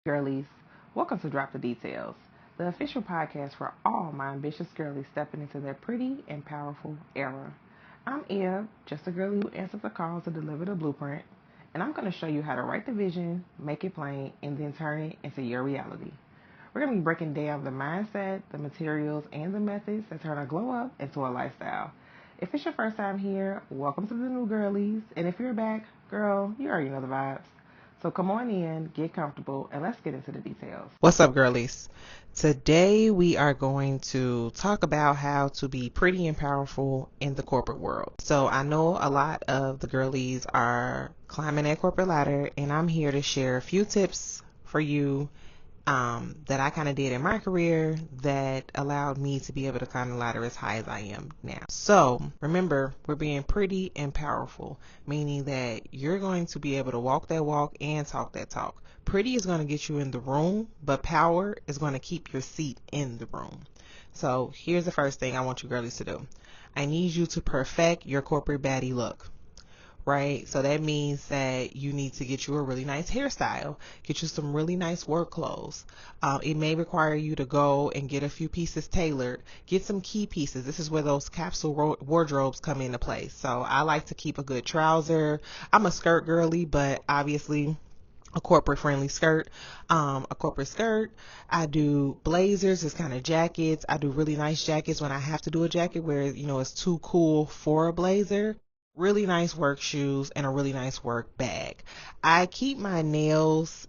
Girlies, welcome to Drop the Details, the official podcast for all my ambitious girlies stepping into their pretty and powerful era. I'm Eb, just a girlie who answers the calls to deliver the blueprint, and I'm going to show you how to write the vision, make it plain, and then turn it into your reality. We're going to be breaking down the mindset, the materials, and the methods that turn a glow up into a lifestyle. If it's your first time here, welcome to the new girlies, and if you're back, girl, you already know the vibes. So come on in, get comfortable, and let's get into the details. What's up, girlies? Today we are going to talk about how to be pretty and powerful in the corporate world. So I know a lot of the girlies are climbing that corporate ladder, and I'm here to share a few tips for you that I kind of did in my career that allowed me to be able to climb the ladder as high as I am now. So remember, we're being pretty and powerful, meaning that you're going to be able to walk that walk and talk that talk. Pretty is going to get you in the room, but power is going to keep your seat in the room. So here's the first thing I want you girlies to do. I need you to perfect your corporate baddie look. Right? So that means that you need to get you a really nice hairstyle, get you some really nice work clothes. It may require you to go and get a few pieces tailored, get some key pieces. This is where those capsule wardrobes come into play. So I like to keep a good trouser. I'm a skirt girly, but obviously a corporate friendly skirt, a corporate skirt. I do blazers, it's kind of jackets. I do really nice jackets when I have to do a jacket where, it's too cool for a blazer. Really nice work shoes and a really nice work bag. I keep my nails,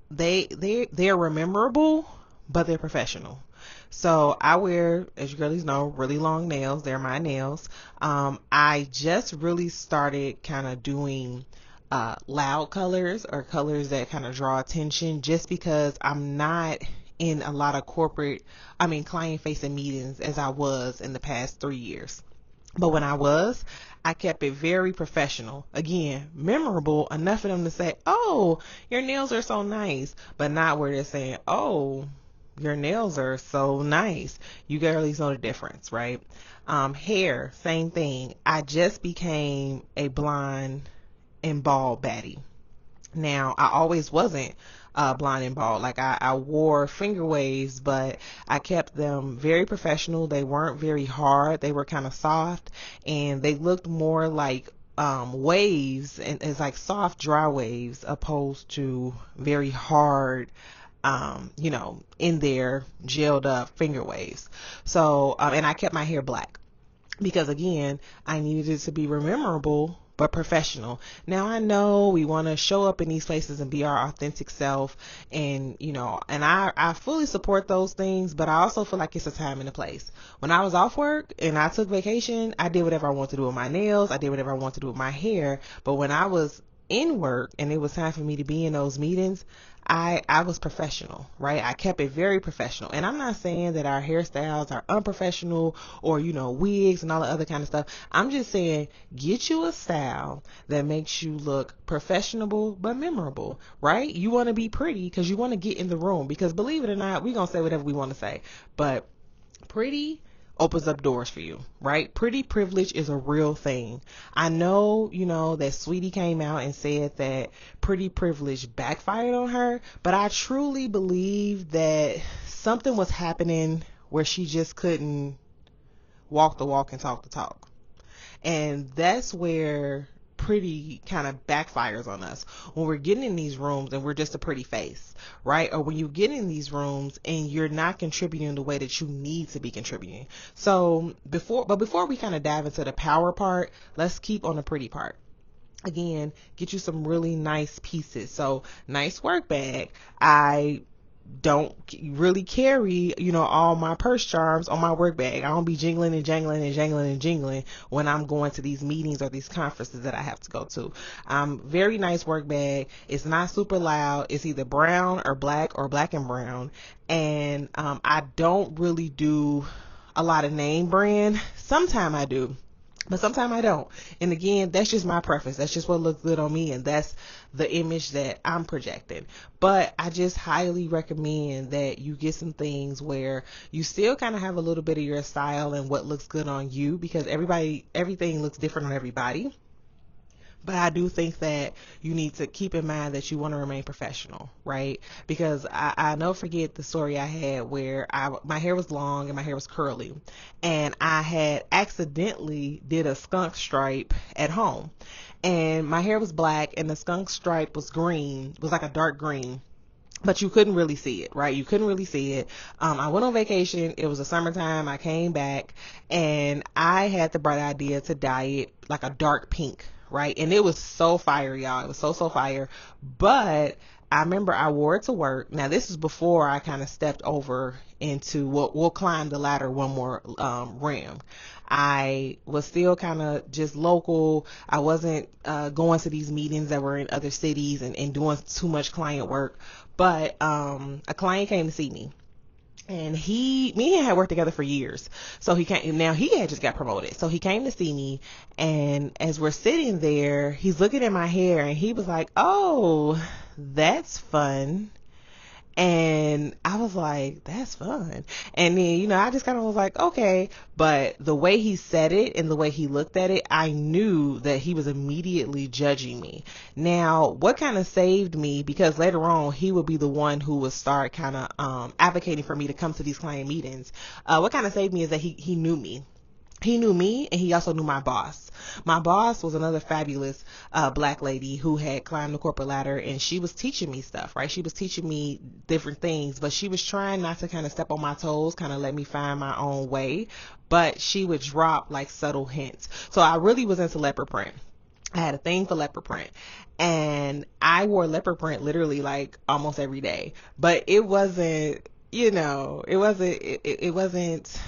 they're rememberable, but they're professional. So I wear, as you girlies know, really long nails. They're my nails. I just really started kind of doing loud colors or colors that kind of draw attention just because I'm not in a lot of client facing meetings as I was in the past 3 years. But when I was, I kept it very professional. Again, memorable enough for them to say, "Oh, your nails are so nice," but not where they're saying, "Oh, your nails are so nice." You girlies know the difference, right? Hair, same thing. I just became a blonde and bald baddie. Now, I always wasn't blonde and bald. Like I wore finger waves, but I kept them very professional. They weren't very hard. They were kind of soft, and they looked more like waves, and it's like soft, dry waves, opposed to very hard, in there gelled up finger waves. So, and I kept my hair black because again, I needed it to be memorable but professional. Now I know we want to show up in these places and be our authentic self, and I fully support those things, but I also feel like it's a time and a place. When I was off work and I took vacation, I did whatever I wanted to do with my nails, I did whatever I wanted to do with my hair, but when I was in work and it was time for me to be in those meetings, I was professional, right? I kept it very professional. And I'm not saying that our hairstyles are unprofessional or, wigs and all the other kind of stuff. I'm just saying get you a style that makes you look professional but memorable, right? You want to be pretty because you want to get in the room, because believe it or not, we're going to say whatever we want to say, but pretty opens up doors for you, right? Pretty privilege is a real thing. I know, that Sweetie came out and said that pretty privilege backfired on her, but I truly believe that something was happening where she just couldn't walk the walk and talk the talk. And that's where pretty kind of backfires on us when we're getting in these rooms and we're just a pretty face, right? Or when you get in these rooms and you're not contributing the way that you need to be contributing. So before we kind of dive into the power part, let's keep on the pretty part. Again, get you some really nice pieces. So nice work bag. I don't really carry, all my purse charms on my work bag. I don't be jingling and jangling and jangling and jingling when I'm going to these meetings or these conferences that I have to go to. Very nice work bag. It's not super loud. It's either brown or black and brown. And I don't really do a lot of name brand. Sometimes I do, but sometimes I don't. And again, that's just my preference. That's just what looks good on me, and that's the image that I'm projecting. But I just highly recommend that you get some things where you still kind of have a little bit of your style and what looks good on you, because everything looks different on everybody. But I do think that you need to keep in mind that you want to remain professional, right? Because I never forget the story I had where my hair was long and my hair was curly, and I had accidentally did a skunk stripe at home, and my hair was black and the skunk stripe was green, was like a dark green, but you couldn't really see it, right? You couldn't really see it. I went on vacation. It was the summertime. I came back and I had the bright idea to dye it like a dark pink, right? And it was so fire, y'all. It was so fire. But I remember I wore it to work. Now, this is before I kind of stepped over into, we'll climb the ladder one more rim. I was still kind of just local. I wasn't going to these meetings that were in other cities and doing too much client work. But a client came to see me, and me and him had worked together for years. So he came, now he had just got promoted. So he came to see me, and as we're sitting there, he's looking at my hair and he was like, "Oh, that's fun." And I was like, "That's fun." And then, I just kind of was like, okay. But the way he said it and the way he looked at it, I knew that he was immediately judging me. Now, what kind of saved me, because later on, he would be the one who would start kind of advocating for me to come to these client meetings. What kind of saved me is that he knew me. He knew me, and he also knew my boss. My boss was another fabulous black lady who had climbed the corporate ladder, and she was teaching me stuff, right? She was teaching me different things, but she was trying not to kind of step on my toes, kind of let me find my own way. But she would drop like subtle hints. So I really was into leopard print. I had a thing for leopard print, and I wore leopard print literally like almost every day. But it wasn't, it wasn't.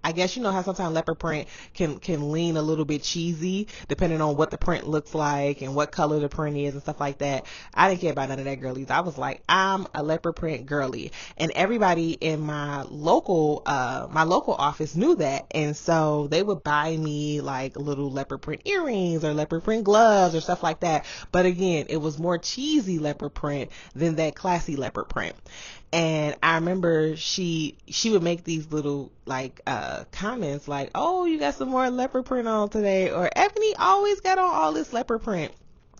I guess you know how sometimes leopard print can lean a little bit cheesy depending on what the print looks like and what color the print is and stuff like that. I didn't care about none of that girlies. I was like, I'm a leopard print girly, and everybody in my local office knew that, and so they would buy me like little leopard print earrings or leopard print gloves or stuff like that. But again, it was more cheesy leopard print than that classy leopard print. And I remember she would make these little like comments like, "Oh, you got some more leopard print on today," or "Ebony always got on all this leopard print."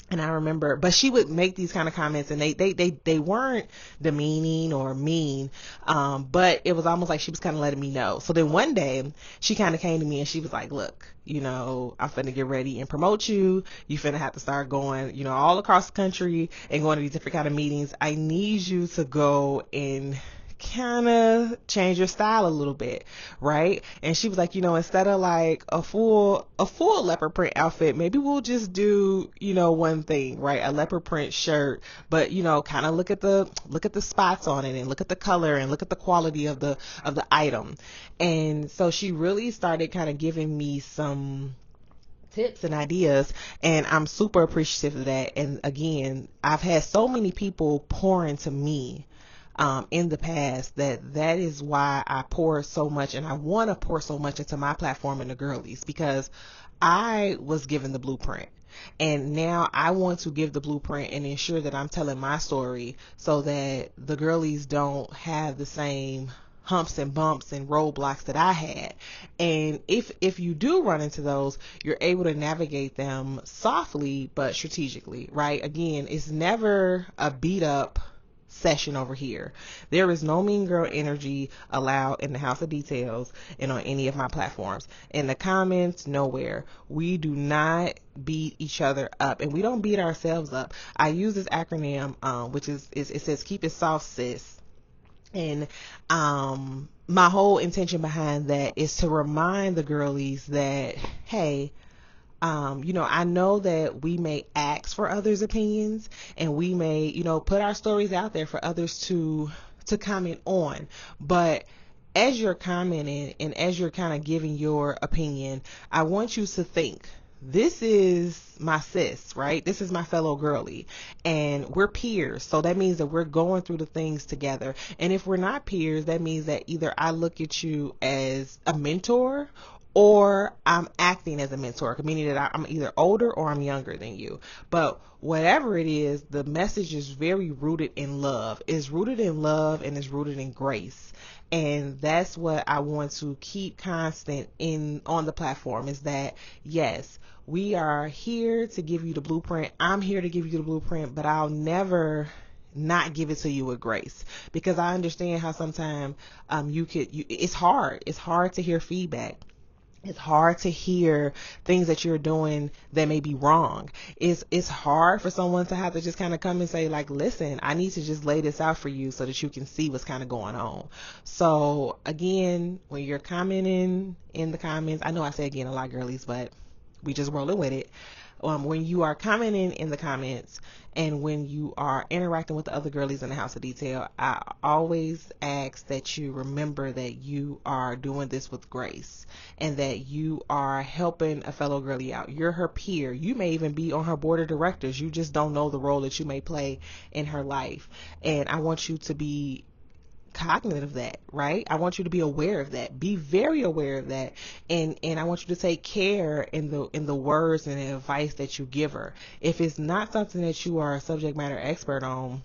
And I remember, but she would make these kind of comments, and they weren't demeaning or mean, but it was almost like she was kind of letting me know. So then one day she kind of came to me and she was like, "Look, I'm finna get ready and promote you. You finna have to start going, all across the country and going to these different kind of meetings. I need you to go and kind of change your style a little bit, right?" And she was like, instead of like a full leopard print outfit, maybe we'll just do, one thing, right? A leopard print shirt, but kind of look at the spots on it and look at the color and look at the quality of the item. And so she really started kind of giving me some tips and ideas, and I'm super appreciative of that. And again, I've had so many people pour into me in the past that is why I pour so much, and I want to pour so much into my platform and the girlies, because I was given the blueprint, and now I want to give the blueprint and ensure that I'm telling my story so that the girlies don't have the same humps and bumps and roadblocks that I had. And if you do run into those, you're able to navigate them softly but strategically, right? Again, it's never a beat up session over here. There is no mean girl energy allowed in the House of Details and on any of my platforms. In the comments, nowhere. We do not beat each other up, and we don't beat ourselves up. I use this acronym, which is it says "Keep it soft, sis." And my whole intention behind that is to remind the girlies that, hey, I know that we may ask for others' opinions, and we may, put our stories out there for others to comment on. But as you're commenting and as you're kind of giving your opinion, I want you to think, this is my sis, right? This is my fellow girly, and we're peers. So that means that we're going through the things together. And if we're not peers, that means that either I look at you as a mentor, or I'm acting as a mentor, meaning that I'm either older or I'm younger than you. But whatever it is, the message is very rooted in love. It's rooted in love and it's rooted in grace. And that's what I want to keep constant in on the platform, is that yes, we are here to give you the blueprint. I'm here to give you the blueprint, but I'll never not give it to you with grace, because I understand how sometimes it's hard to hear feedback. It's hard to hear things that you're doing that may be wrong. It's hard for someone to have to just kind of come and say, like, listen, I need to just lay this out for you so that you can see what's kind of going on. So again, when you're commenting in the comments, I know I say again a lot, girlies, but we just rolling with it. When you are commenting in the comments and when you are interacting with the other girlies in the House of Detail, I always ask that you remember that you are doing this with grace and that you are helping a fellow girlie out. You're her peer. You may even be on her board of directors. You just don't know the role that you may play in her life. And I want you to be cognizant of that, right? I want you to be aware of that. Be very aware of that. And I want you to take care in the words and the advice that you give her. If it's not something that you are a subject matter expert on,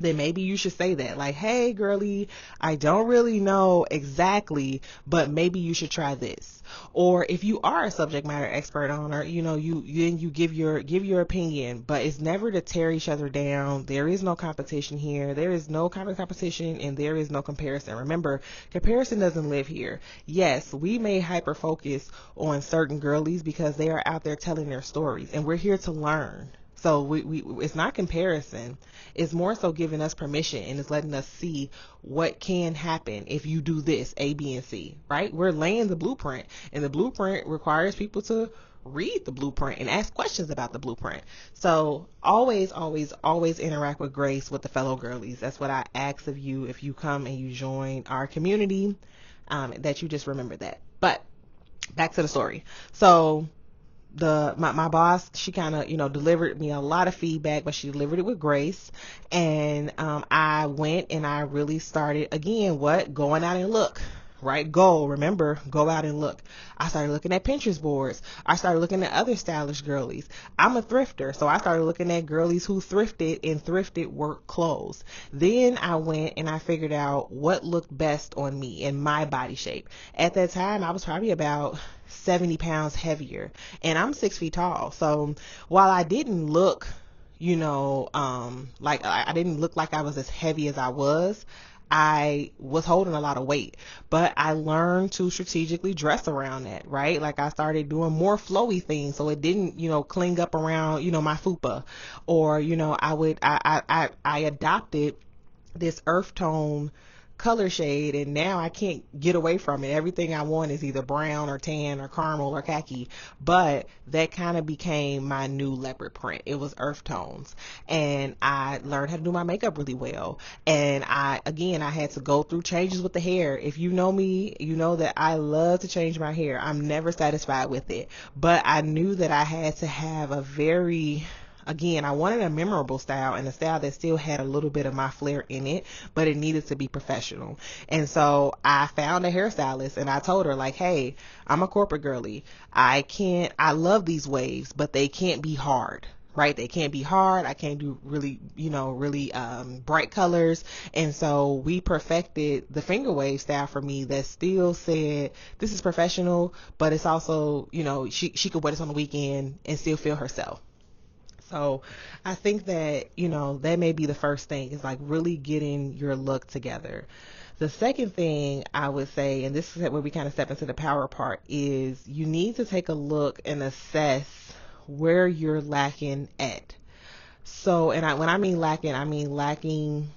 then maybe you should say that, like, hey girlie, I don't really know exactly, but maybe you should try this. Or if you are a subject matter expert on her, you give your opinion, but it's never to tear each other down. There is no competition here. There is no kind of competition, and there is no comparison. Remember, comparison doesn't live here. Yes, we may hyper focus on certain girlies because they are out there telling their stories, and we're here to learn. So we it's not comparison. It's more so giving us permission, and it's letting us see what can happen if you do this, A, B, and C, right? We're laying the blueprint, and the blueprint requires people to read the blueprint and ask questions about the blueprint. So always, always, always interact with grace with the fellow girlies. That's what I ask of you if you come and you join our community, that you just remember that. But back to the story. So my boss, she kind of delivered me a lot of feedback, but she delivered it with grace. And I went and I really started again going out and look, right? Remember, go out and look. I started looking at Pinterest boards. I started looking at other stylish girlies. I'm a thrifter, so I started looking at girlies who thrifted and thrifted work clothes. Then I went and I figured out what looked best on me in my body shape. At that time, I was probably about 70 pounds heavier, and I'm 6 feet tall. So while I didn't look, like I didn't look like I was as heavy as I was holding a lot of weight, but I learned to strategically dress around that, right? Like I started doing more flowy things so it didn't, cling up around, my fupa, or, I adopted this earth tone color shade, and now I can't get away from it. Everything I want is either brown or tan or caramel or khaki, but that kind of became my new leopard print. It was earth tones, and I learned how to do my makeup really well. And I had to go through changes with the hair. If you know me, you know that I love to change my hair. I'm never satisfied with it, but I knew that I had to have I wanted a memorable style, and a style that still had a little bit of my flair in it, but it needed to be professional. And so I found a hairstylist, and I told her, like, hey, I'm a corporate girly. I love these waves, but they can't be hard. Right? They can't be hard. I can't do really bright colors. And so we perfected the finger wave style for me that still said, this is professional, but it's also, she could wear this on the weekend and still feel herself. So I think that, that may be the first thing, is like really getting your look together. The second thing I would say, and this is where we kind of step into the power part, is you need to take a look and assess where you're lacking at. So, when I mean lacking, I mean lacking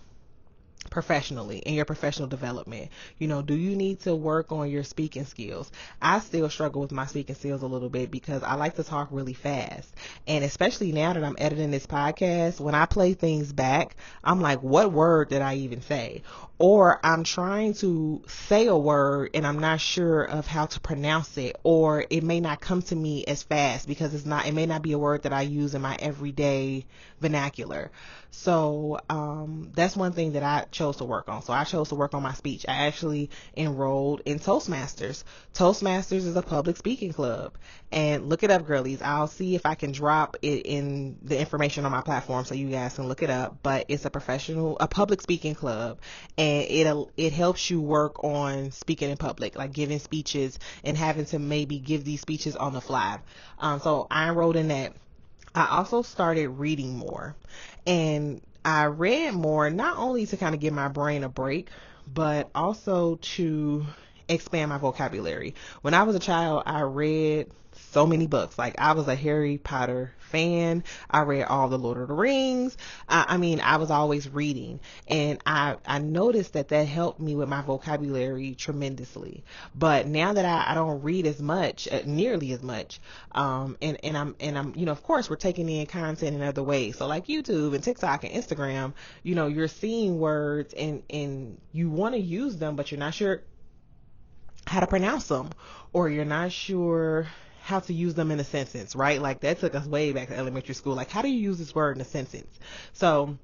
professionally in your professional development. Do you need to work on your speaking skills? I still struggle with my speaking skills a little bit because I like to talk really fast, and especially now that I'm editing this podcast, when I play things back, I'm like, what word did I even say? Or I'm trying to say a word and I'm not sure of how to pronounce it, or it may not come to me as fast because it may not be a word that I use in my everyday vernacular. So that's one thing that I chose to work on. So I chose to work on my speech. I actually enrolled in Toastmasters. Toastmasters is a public speaking club. And look it up, girlies. I'll see if I can drop it in the information on my platform so you guys can look it up. But it's a public speaking club, and it helps you work on speaking in public, like giving speeches and having to maybe give these speeches on the fly. So I enrolled in that. I also started reading more, and I read more not only to kind of give my brain a break, but also to expand my vocabulary. When I was a child, I read so many books. Like, I was a Harry Potter fan. I read all the Lord of the Rings. I mean, I was always reading, and I noticed that helped me with my vocabulary tremendously. But now that I don't read as much, nearly as much, and I'm, of course, we're taking in content in other ways. So like YouTube and TikTok and Instagram, you're seeing words, and you want to use them, but you're not sure how to pronounce them, or you're not sure how to use them in a sentence, right? Like, that took us way back to elementary school. Like, how do you use this word in a sentence? So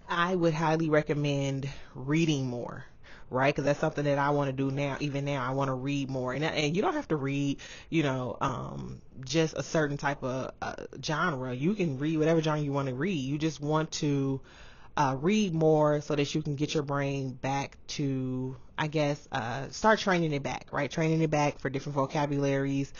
I would highly recommend reading more, right? Because that's something that I want to do now. Even now, I want to read more, and you don't have to read, just a certain type of genre. You can read whatever genre you want to read. You just want to read more so that you can get your brain back to, I guess, start training it back, right? Training it back for different vocabularies,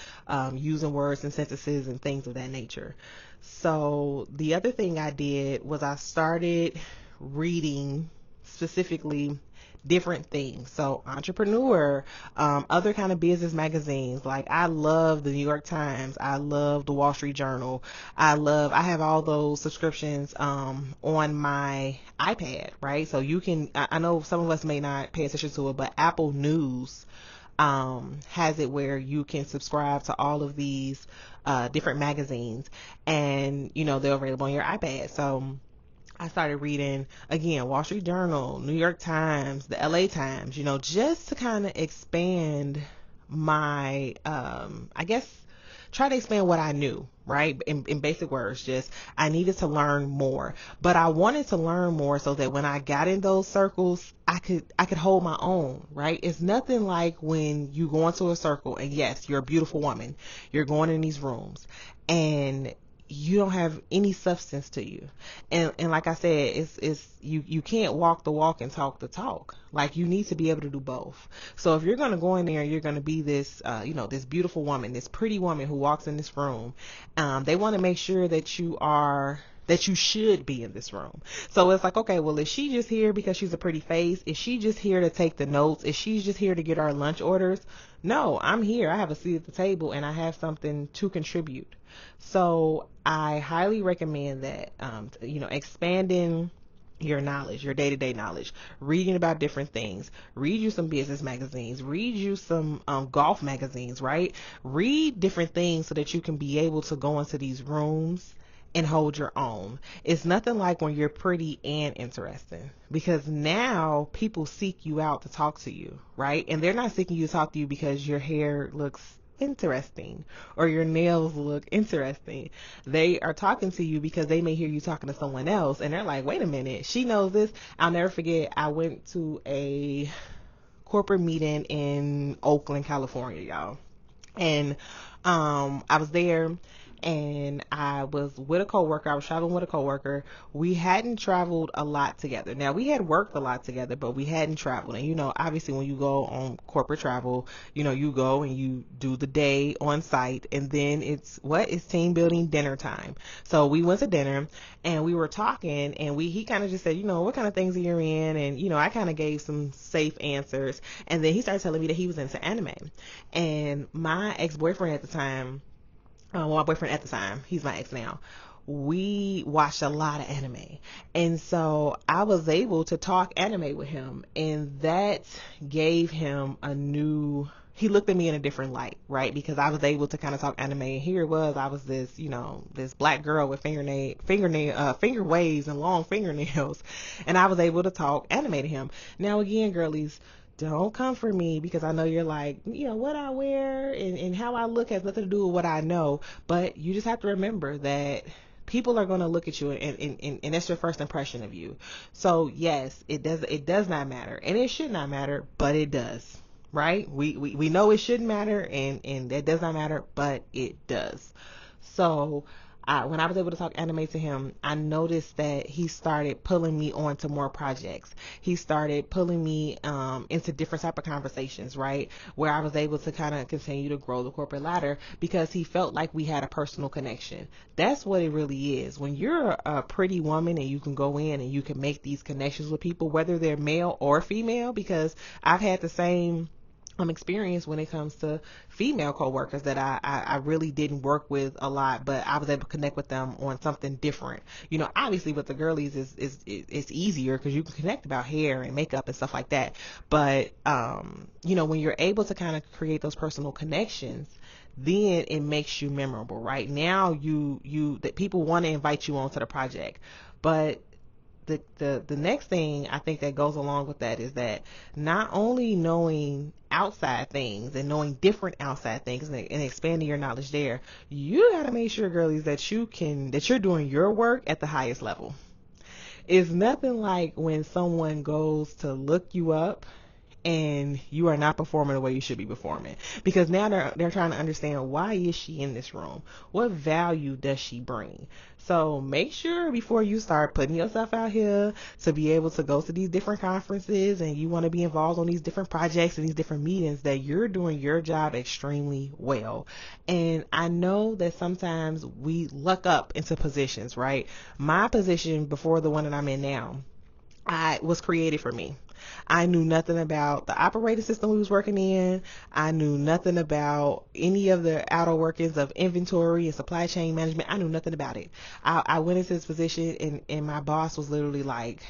using words and sentences and things of that nature. So the other thing I did was I started reading specifically different things. So Entrepreneur, other kind of business magazines. Like, I love the New York Times. I love the Wall Street Journal. I have all those subscriptions on my iPad, right? So you can, I know some of us may not pay attention to it, but Apple News has it where you can subscribe to all of these different magazines, and they're available on your iPad. So I started reading, again, Wall Street Journal, New York Times, the LA Times, just to kind of expand my, I guess, try to expand what I knew, right? In basic words, just I needed to learn more, but I wanted to learn more so that when I got in those circles, I could hold my own, right? It's nothing like when you go into a circle, and yes, you're a beautiful woman, you're going in these rooms, and you don't have any substance to you, and like I said, it's you can't walk the walk and talk the talk. Like, you need to be able to do both. So if you're going to go in there and you're going to be this this beautiful woman, this pretty woman who walks in this room, they want to make sure that you should be in this room. So it's like, okay, well, is she just here because she's a pretty face? Is she just here to take the notes? Is she just here to get our lunch orders? No, I'm here. I have a seat at the table, and I have something to contribute. So I highly recommend that, expanding your knowledge, your day-to-day knowledge, reading about different things. Read you some business magazines, read you some golf magazines, right? Read different things so that you can be able to go into these rooms and hold your own. It's nothing like when you're pretty and interesting, because now people seek you out to talk to you, right? And they're not seeking you to talk to you because your hair looks interesting or your nails look interesting. They are talking to you because they may hear you talking to someone else, and they're like, wait a minute, she knows this. I'll never forget, I went to a corporate meeting in Oakland, California, y'all. And I was there, and I was with a coworker. I was traveling with a coworker. We hadn't traveled a lot together. Now, we had worked a lot together, but we hadn't traveled. And obviously, when you go on corporate travel, you go and you do the day on site, and then it's team building dinner time. So we went to dinner, and we were talking, and he kind of just said, what kind of things are you in? And I kind of gave some safe answers, and then he started telling me that he was into anime. And my ex-boyfriend at the time, my boyfriend at the time, he's my ex now, we watched a lot of anime. And so I was able to talk anime with him, and that gave him he looked at me in a different light, right? Because I was able to kind of talk anime, and here it was, I was this, this black girl with finger waves and long fingernails, and I was able to talk anime to him. Now, again, girlies, don't come for me, because I know you're like, what I wear and how I look has nothing to do with what I know. But you just have to remember that people are going to look at you and that's your first impression of you. So yes, it does not matter, and it should not matter, but it does. Right? We know it shouldn't matter, and that does not matter, but it does. So when I was able to talk anime to him, I noticed that he started pulling me onto more projects. He started pulling me into different type of conversations, right? Where I was able to kind of continue to grow the corporate ladder because he felt like we had a personal connection. That's what it really is. When you're a pretty woman and you can go in and you can make these connections with people, whether they're male or female, because I've had the same experience when it comes to female coworkers that I really didn't work with a lot, but I was able to connect with them on something different. Obviously with the girlies it's easier because you can connect about hair and makeup and stuff like that. But when you're able to kind of create those personal connections, then it makes you memorable. Right now, you that people want to invite you onto the project, but the next thing I think that goes along with that is that not only knowing outside things and knowing different outside things and expanding your knowledge there, you got to make sure, girlies, that you're doing your work at the highest level. It's nothing like when someone goes to look you up and you are not performing the way you should be performing, because now they're trying to understand, why is she in this room, what value does she bring. So make sure before you start putting yourself out here to be able to go to these different conferences and you want to be involved on these different projects and these different meetings, that you're doing your job extremely well. And I know that sometimes we luck up into positions, right? My position before the one that I'm in now, I was created for me. I knew nothing about the operating system we was working in. I knew nothing about any of the outer workings of inventory and supply chain management. I knew nothing about it. I went into this position and my boss was literally like,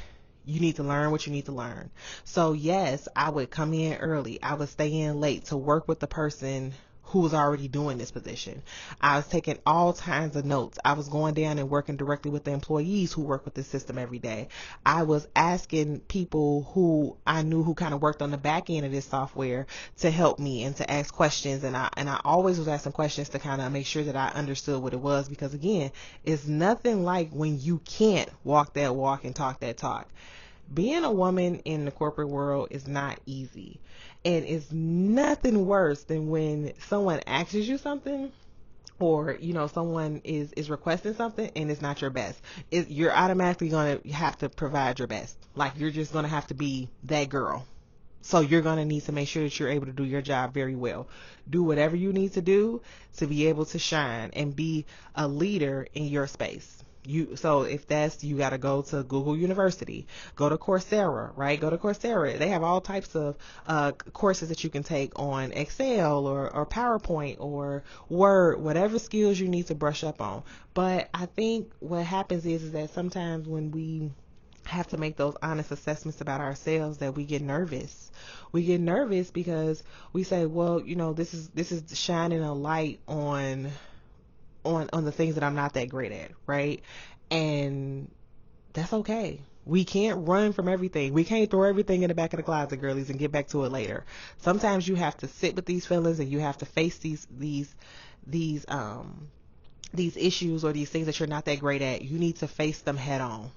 you need to learn what you need to learn. So yes, I would come in early. I would stay in late to work with the person who was already doing this position. I was taking all kinds of notes. I was going down and working directly with the employees who work with the system every day. I was asking people who I knew who kind of worked on the back end of this software to help me and to ask questions. And I always was asking questions to kind of make sure that I understood what it was, because again, it's nothing like when you can't walk that walk and talk that talk. Being a woman in the corporate world is not easy. And it's nothing worse than when someone asks you something, or someone is requesting something and it's not your best. You're automatically going to have to provide your best. Like, you're just going to have to be that girl. So you're going to need to make sure that you're able to do your job very well. Do whatever you need to do to be able to shine and be a leader in your space. So if that's, you got to go to Google University, go to Coursera, right? Go to Coursera. They have all types of courses that you can take on Excel or PowerPoint or Word, whatever skills you need to brush up on. But I think what happens is that sometimes when we have to make those honest assessments about ourselves, that we get nervous. We get nervous because we say, well, this is shining a light on the things that I'm not that great at, right? And that's okay. We can't run from everything. We can't throw everything in the back of the closet, girlies, and get back to it later. Sometimes you have to sit with these feelings and you have to face these issues or these things that you're not that great at. You need to face them head on.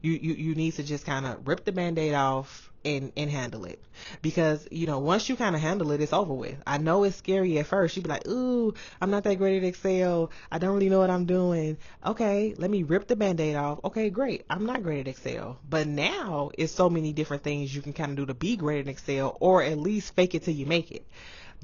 You need to just kind of rip the band-aid off and handle it, because once you kind of handle it, it's over with. I know it's scary at first. You'd be like, ooh, I'm not that great at Excel, I don't really know what I'm doing. Okay, let me rip the band-aid off. Okay, great, I'm not great at Excel, but now it's so many different things you can kind of do to be great at Excel, or at least fake it till you make it.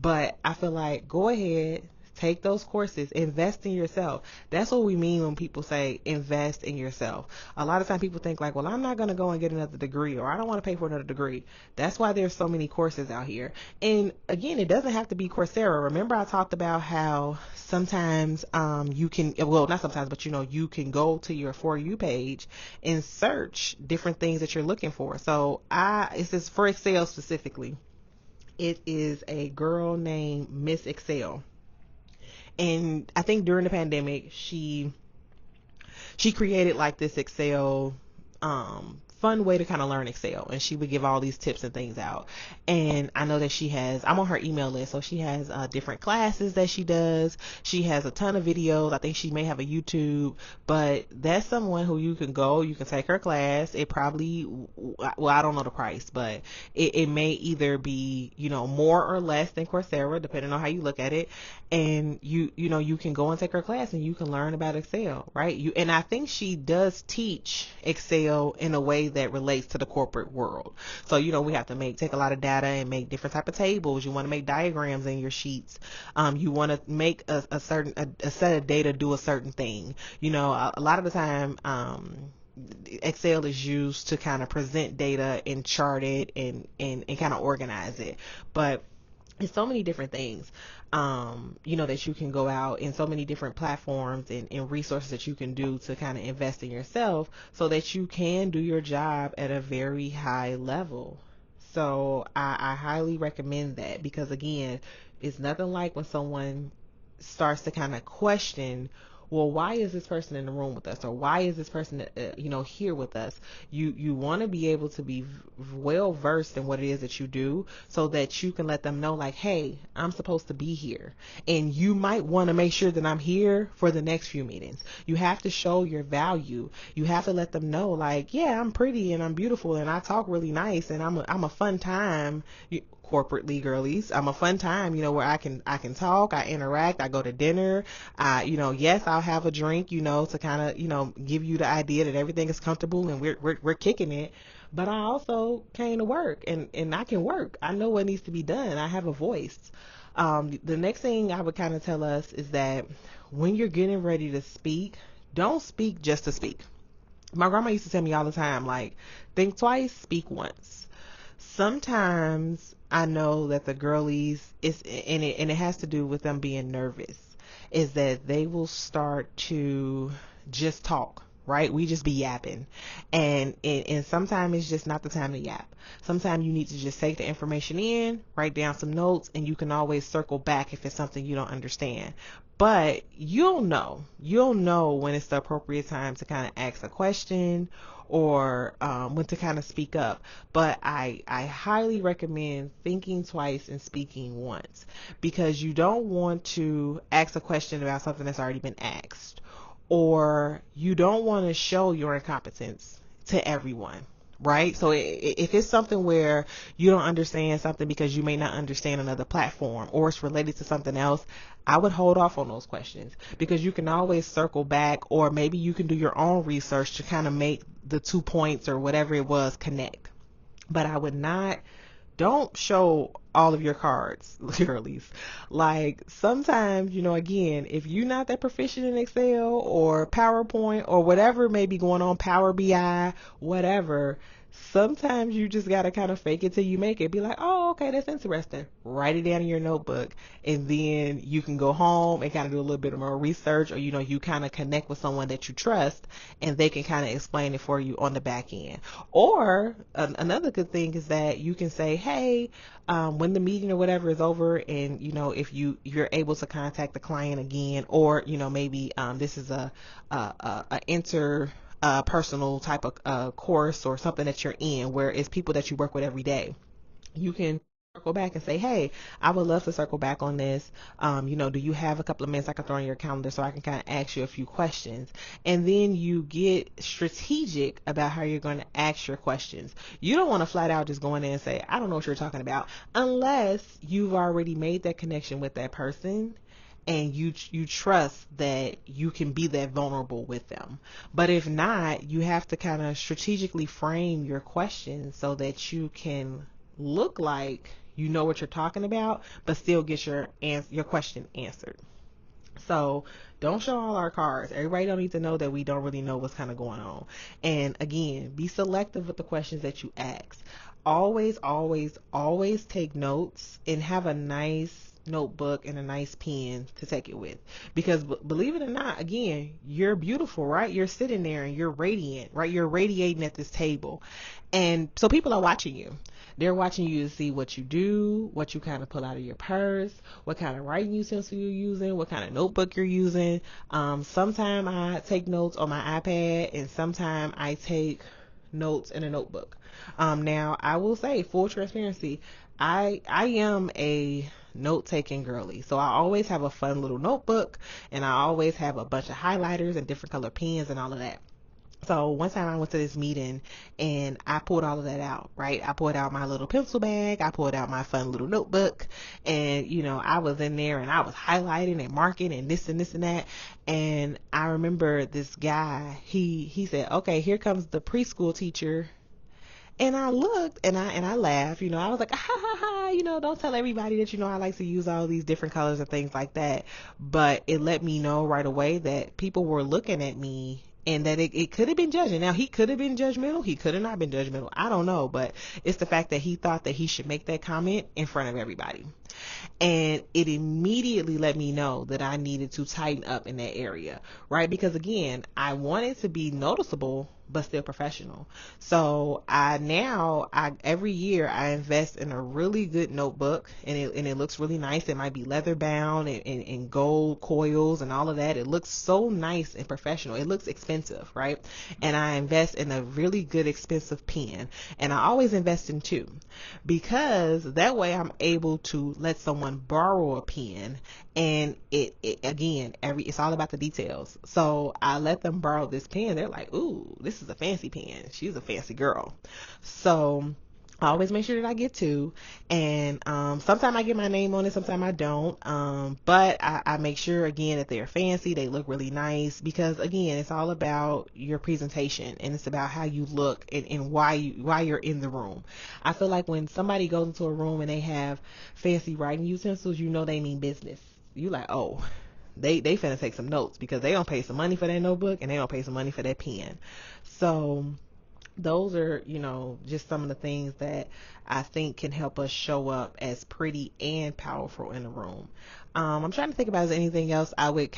But I feel like, go ahead, take those courses, invest in yourself. That's what we mean when people say invest in yourself. A lot of times people think like, well, I'm not going to go and get another degree, or I don't want to pay for another degree. That's why there's so many courses out here. And again, it doesn't have to be Coursera. Remember, I talked about how sometimes you can, well, not sometimes, but you can go to your For You page and search different things that you're looking for. So it's just for Excel specifically. It is a girl named Miss Excel. And I think during the pandemic, she created like this Excel fun way to kind of learn Excel, and she would give all these tips and things out. And I know that I'm on her email list, so she has different classes that she does. She has a ton of videos. I think she may have a YouTube, but that's someone who you can take her class. It probably, well, I don't know the price, but it may either be, more or less than Coursera, depending on how you look at it. And you can go and take her class and you can learn about Excel, right? And I think she does teach Excel in a way that relates to the corporate world. So, we have to take a lot of data and make different type of tables. You want to make diagrams in your sheets. You want to make a set of data do a certain thing. A lot of the time, Excel is used to kind of present data and chart it and kind of organize it. But it's so many different things, that you can go out in so many different platforms and resources that you can do to kind of invest in yourself so that you can do your job at a very high level. So I highly recommend that, because again, it's nothing like when someone starts to kind of question, well, why is this person in the room with us, or why is this person here with us? You want to be able to be well versed in what it is that you do, so that you can let them know, like, hey, I'm supposed to be here, and you might want to make sure that I'm here for the next few meetings. You have to show your value. You have to let them know, like, yeah, I'm pretty and I'm beautiful and I talk really nice and I'm a fun time. Corporately, girlies, I'm a fun time, where I can talk, I interact, I go to dinner, yes, I'll have a drink, to kind of, give you the idea that everything is comfortable and we're kicking it. But I also came to work, and I can work. I know what needs to be done. I have a voice. The next thing I would kind of tell us is that when you're getting ready to speak, don't speak just to speak. My grandma used to tell me all the time, like, think twice, speak once. Sometimes I know that the girlies, and it has to do with them being nervous, is that they will start to just talk, right? We just be yapping, and sometimes it's just not the time to yap. Sometimes you need to just take the information in, write down some notes, and you can always circle back if it's something you don't understand. But you'll know when it's the appropriate time to kind of ask a question, or when to kind of speak up. But I highly recommend thinking twice and speaking once, because you don't want to ask a question about something that's already been asked, or you don't want to show your incompetence to everyone. Right? So if it's something where you don't understand something because you may not understand another platform, or it's related to something else, I would hold off on those questions, because you can always circle back, or maybe you can do your own research to kind of make the 2 points or whatever it was connect. But I would not, don't show all of your cards, girlies. Like, sometimes, again, if you're not that proficient in Excel or PowerPoint or whatever may be going on, Power BI, whatever, sometimes you just got to kind of fake it till you make it. Be like, oh, okay, that's interesting. Write it down in your notebook, and then you can go home and kind of do a little bit more research, or, you kind of connect with someone that you trust, and they can kind of explain it for you on the back end. Or another good thing is that you can say, hey, when the meeting or whatever is over, and if you're able to contact the client again, or maybe this is a personal type of course or something that you're in, where it's people that you work with every day, you can circle back and say, hey, I would love to circle back on this. Do you have a couple of minutes I can throw in your calendar so I can kind of ask you a few questions? And then you get strategic about how you're going to ask your questions. You don't want to flat out just go in there and say, I don't know what you're talking about, unless you've already made that connection with that person and you trust that you can be that vulnerable with them. But if not, you have to kind of strategically frame your questions so that you can look like you know what you're talking about, but still get your question answered. So don't show all our cards. Everybody don't need to know that we don't really know what's kind of going on. And again, be selective with the questions that you ask. Always, always, always take notes, and have a nice notebook and a nice pen to take it with, because believe it or not, again, you're beautiful, right? You're sitting there and you're radiant, right? You're radiating at this table, and so people are watching you. They're watching you to see what you do, what you kind of pull out of your purse, what kind of writing utensil you're using, what kind of notebook you're using. Sometimes I take notes on my iPad, and sometimes I take notes in a notebook. Now I will say, full transparency, I am a note taking girly. So I always have a fun little notebook, and I always have a bunch of highlighters and different color pens and all of that. So one time I went to this meeting and I pulled all of that out, right? I pulled out my little pencil bag, I pulled out my fun little notebook, and I was in there and I was highlighting and marking and this and this and that. And I remember this guy, he said, "Okay, here comes the preschool teacher." And I looked and I laughed, I was like, ha ha ha, don't tell everybody that, I like to use all these different colors and things like that. But it let me know right away that people were looking at me and that it could have been judging. Now, he could have been judgmental. He could have not been judgmental. I don't know. But it's the fact that he thought that he should make that comment in front of everybody. And it immediately let me know that I needed to tighten up in that area, right? Because again, I wanted to be noticeable but still professional. So I every year I invest in a really good notebook, and it looks really nice. It might be leather bound and gold coils and all of that. It looks so nice and professional. It looks expensive, right? And I invest in a really good expensive pen, and I always invest in two, because that way I'm able to let someone borrow a pen. And it again, it's all about the details. So I let them borrow this pen. They're like, "Ooh, this is a fancy pen. She's a fancy girl." So I always make sure that I get two, and sometimes I get my name on it, sometimes I don't. But I make sure again that they're fancy, they look really nice, because again, it's all about your presentation, and it's about how you look, and why you're in the room. I feel like when somebody goes into a room and they have fancy writing utensils, they mean business. You like, oh, they finna take some notes, because they don't pay some money for that notebook and they don't pay some money for that pen. So those are, just some of the things that I think can help us show up as pretty and powerful in the room. I'm trying to think about, is there anything else I would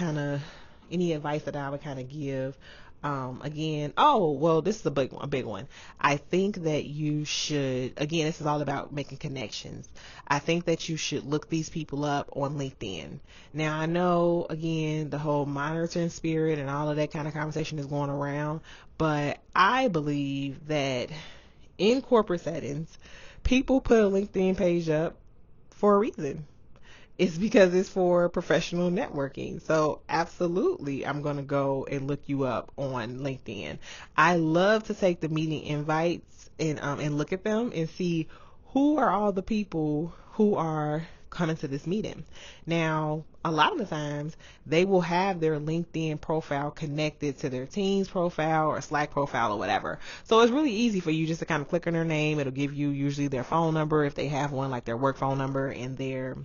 any advice that I would kind of give. Again, oh, well, this is a big one. I think that you should, again, this is all about making connections. I think that you should look these people up on LinkedIn. Now, I know, again, the whole monitoring spirit and all of that kind of conversation is going around, but I believe that in corporate settings, people put a LinkedIn page up for a reason. It's because it's for professional networking. So absolutely, I'm going to go and look you up on LinkedIn. I love to take the meeting invites and look at them and see who are all the people who are coming to this meeting. Now, a lot of the times they will have their LinkedIn profile connected to their Teams profile or Slack profile or whatever. So it's really easy for you just to kind of click on their name. It'll give you usually their phone number, if they have one, like their work phone number, and their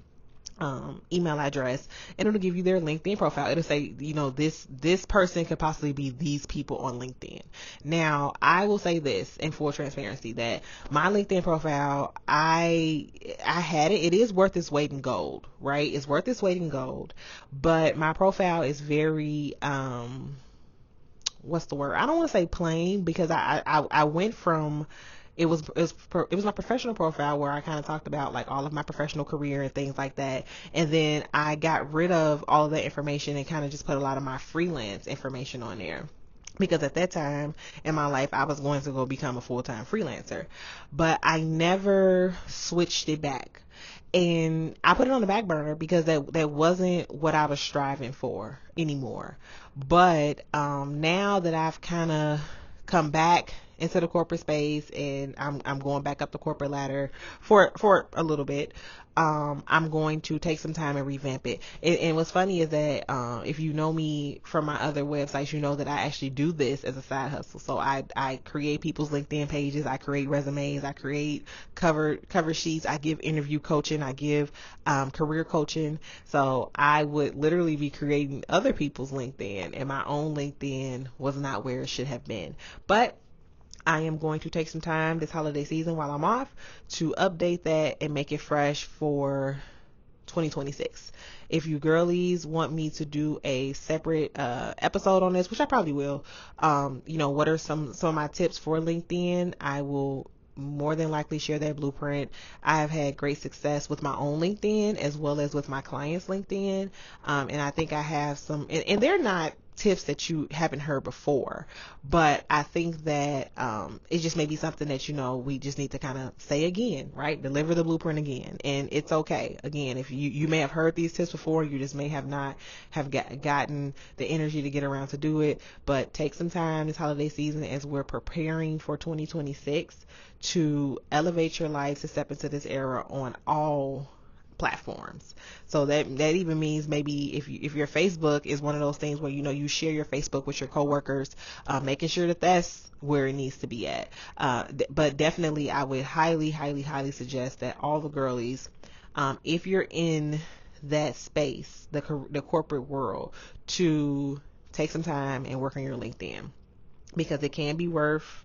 email address, and it'll give you their LinkedIn profile. It'll say, this person could possibly be these people on LinkedIn. Now, I will say this in full transparency, that my LinkedIn profile, I had it. It is worth its weight in gold, right? It's worth its weight in gold, but my profile is very what's the word? I don't want to say plain, because I went from, it was my professional profile, where I kind of talked about like all of my professional career and things like that, and then I got rid of all of that information and kind of just put a lot of my freelance information on there, because at that time in my life I was going to go become a full-time freelancer, but I never switched it back. And I put it on the back burner because that wasn't what I was striving for anymore. But now that I've kind of come back into the corporate space, and I'm going back up the corporate ladder for a little bit, I'm going to take some time and revamp it. And what's funny is that if you know me from my other websites, you know that I actually do this as a side hustle. So I create people's LinkedIn pages, I create resumes, I create cover sheets, I give interview coaching, I give career coaching. So I would literally be creating other people's LinkedIn, and my own LinkedIn was not where it should have been. But I am going to take some time this holiday season while I'm off to update that and make it fresh for 2026. If you girlies want me to do a separate episode on this, which I probably will, what are some of my tips for LinkedIn, I will more than likely share that blueprint. I have had great success with my own LinkedIn as well as with my clients' LinkedIn, and I think I have some, and they're not tips that you haven't heard before. But I think that it just may be something that, we just need to kind of say again, right? Deliver the blueprint again. And it's okay. Again, if you may have heard these tips before, you just may have not have gotten the energy to get around to do it. But take some time this holiday season as we're preparing for 2026 to elevate your life to step into this era on all platforms. So that even means maybe if your Facebook is one of those things where you share your Facebook with your coworkers, making sure that that's where it needs to be at. But definitely, I would highly, highly, highly suggest that all the girlies, if you're in that space, the corporate world, to take some time and work on your LinkedIn, because it can be worth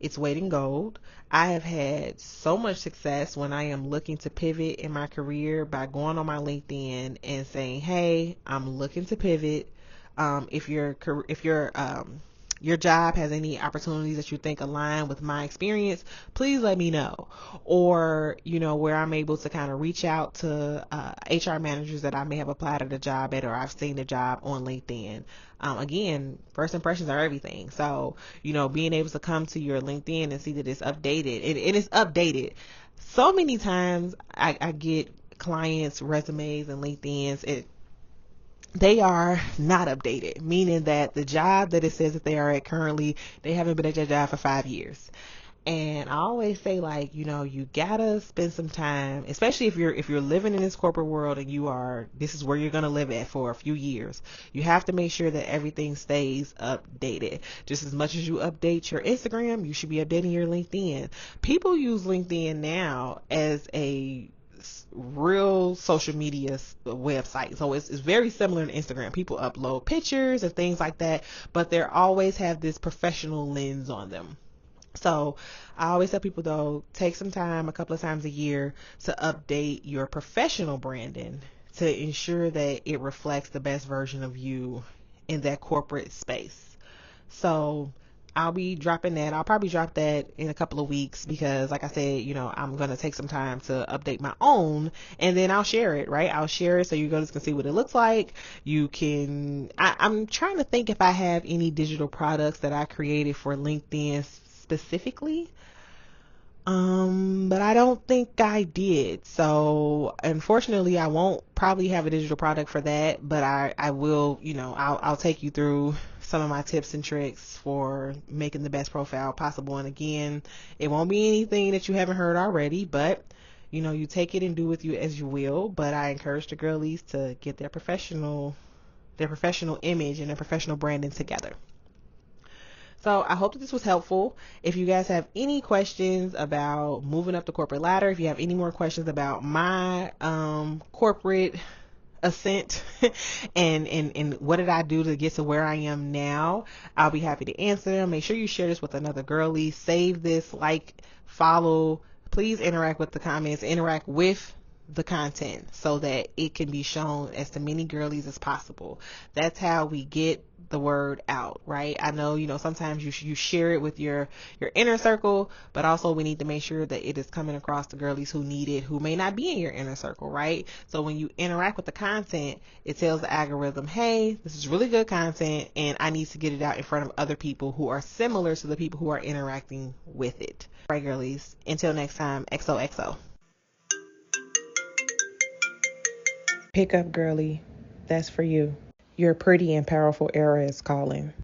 its weight in gold. I have had so much success when I am looking to pivot in my career by going on my LinkedIn and saying, "Hey, I'm looking to pivot. If your job has any opportunities that you think align with my experience, please let me know." Or, where I'm able to kind of reach out to HR managers that I may have applied at a job at, or I've seen the job on LinkedIn. Again, first impressions are everything. So, being able to come to your LinkedIn and see that it's updated. It is updated. So many times I get clients' resumes and LinkedIn's. They are not updated, meaning that the job that it says that they are at currently, they haven't been at that job for 5 years. And I always say, like, you gotta spend some time, especially if you're living in this corporate world and this is where you're gonna live at for a few years. You have to make sure that everything stays updated. Just as much as you update your Instagram, you should be updating your LinkedIn. People use LinkedIn now as a real social media website. So it's very similar to Instagram. People upload pictures and things like that, but they always have this professional lens on them. So I always tell people, though, take some time, a couple of times a year, to update your professional branding to ensure that it reflects the best version of you in that corporate space. So I'll be dropping that. I'll probably drop that in a couple of weeks because, like I said, I'm going to take some time to update my own, and then I'll share it, right? I'll share it so you guys can see what it looks like. I'm trying to think if I have any digital products that I created for LinkedIn specifically. But I don't think I did. So unfortunately, I won't probably have a digital product for that, but I will, I'll take you through some of my tips and tricks for making the best profile possible. And again, it won't be anything that you haven't heard already, but you take it and do with you as you will. But I encourage the girlies to get their professional image and their professional branding together. So I hope that this was helpful. If you guys have any questions about moving up the corporate ladder, if you have any more questions about my corporate ascent and what did I do to get to where I am now, I'll be happy to answer them. Make sure you share this with another girlie. Save this, follow. Please interact with the comments, interact with the content so that it can be shown as to many girlies as possible. That's how we get the word out, right? I know, sometimes you share it with your inner circle, but also we need to make sure that it is coming across the girlies who need it, who may not be in your inner circle, right? So when you interact with the content, it tells the algorithm, hey, this is really good content and I need to get it out in front of other people who are similar to the people who are interacting with it. All right, girlies, until next time, XOXO. Pick up, girly. That's for you. Your pretty and powerful era is calling.